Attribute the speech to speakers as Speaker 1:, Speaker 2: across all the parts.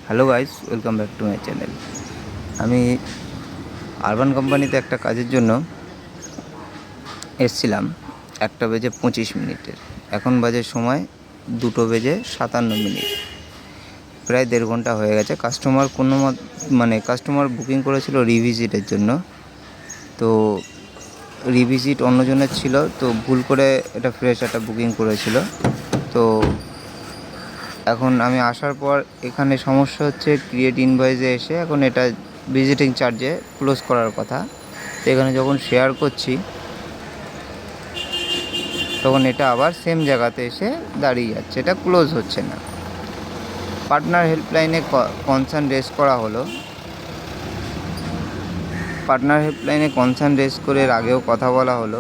Speaker 1: Hello guys, welcome back to my channel. আমি urban কোম্পানিতে একটা কাজের জন্য এসছিলাম 1:25। এখন বাজে সময় 2:57। প্রায় 1.5 ঘন্টা হয়ে গেছে। কাস্টমার কাস্টমার বুকিং করেছিল রিভিজিটের জন্য। তো রিভিজিট অন্যজনের ছিল, তো ভুল করে এটা ফ্রেশ একটা বুকিং করেছিল। তো এখন আমি আসার পর এখানে সমস্যা হচ্ছে, ক্রিয়েট ইনভয়েসে এসে এখন এটা ভিজিটিং চার্জে ক্লোজ করার কথা। তো এখানে যখন শেয়ার করছি তখন এটা আবার সেম জায়গাতে এসে দাঁড়িয়ে যাচ্ছে, এটা ক্লোজ হচ্ছে না। পার্টনার হেল্পলাইনে কনসার্ন রেজ করা হলো। পার্টনার হেল্পলাইনে কনসার্ন রেজ করে এর আগেও কথা বলা হলো।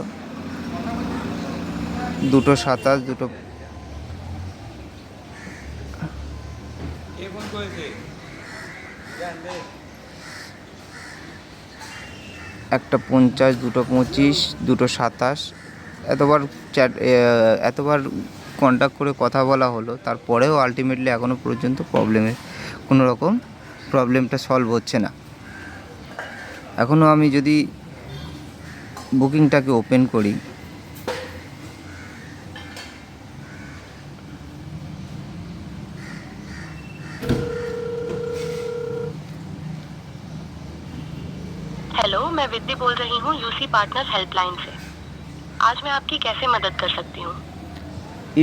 Speaker 1: 2:27 1:50, 2:25, 2:27 এতবার কন্ট্যাক্ট করে কথা বলা হলো। তারপরেও আলটিমেটলি এখনও পর্যন্ত কোনো রকম প্রবলেমটা সলভ হচ্ছে না। এখনও আমি যদি বুকিংটাকে ওপেন করি,
Speaker 2: हेलो, मैं विद्या बोल रही हूँ यूसी पार्टनर्स हेल्पलाइन से। आज मैं आपकी कैसे मदद कर सकती हूँ?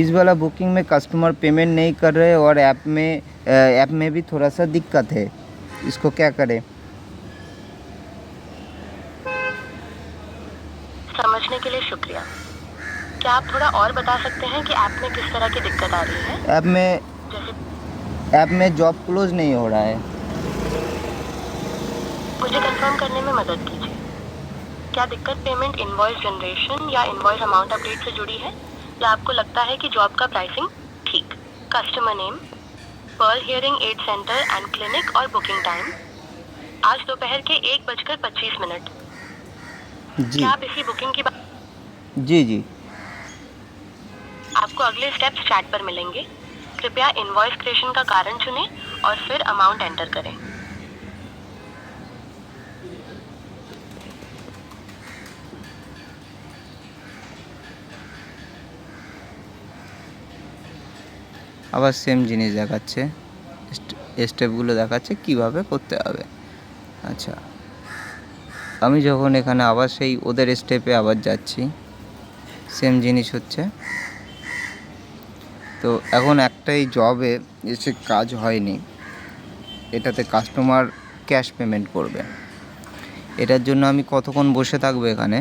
Speaker 1: इस वाला बुकिंग में कस्टमर पेमेंट नहीं कर रहे और ऐप में भी थोड़ा सा दिक्कत है, इसको क्या करें?
Speaker 2: समझने के लिए शुक्रिया। क्या आप थोड़ा और बता सकते हैं कि ऐप में किस तरह की दिक्कत आ रही है?
Speaker 1: ऐप में जॉब क्लोज नहीं हो रहा है।
Speaker 2: मुझे कंफर्म करने में मदद कीजिए। क्या दिक्कत पेमेंट इनवॉइस जनरेशन या इनवॉइस अमाउंट अपडेट से जुड़ी है, या आपको लगता है कि जॉब का प्राइसिंग? ठीक। Customer name Pearl hearing aid centre and clinic और बुकिंग टाइम आज दोपहर के 1:25।
Speaker 1: जी
Speaker 2: क्या आप इसी बुकिंग की बात?
Speaker 1: जी
Speaker 2: आपको अगले स्टेप्स चैट पर मिलेंगे। कृपया इनवॉइस क्रिएशन का कारण चुनें और फिर अमाउंट एंटर करें।
Speaker 1: আবার সেম জিনিস দেখাচ্ছে, স্টেপগুলো দেখাচ্ছে কীভাবে করতে হবে। আচ্ছা, আমি যখন এখানে আবার সেই ওদের স্টেপে আবার যাচ্ছি, সেম জিনিস হচ্ছে। তো এখন একটাই জবে এসে কাজ হয়নি, এটাতে কাস্টমার ক্যাশ পেমেন্ট করবে। এটার জন্য আমি কতক্ষণ বসে থাকবো এখানে?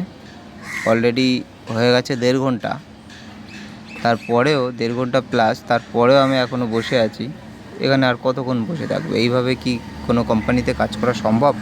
Speaker 1: অলরেডি হয়ে গেছে 1.5 ঘন্টা। তারপরেও 1.5 ঘন্টা প্লাস, তারপরেও আমি এখনও বসে আছি এখানে। আর কতক্ষণ বসে থাকবো? এইভাবে কি কোনো কোম্পানিতে কাজ করা সম্ভব?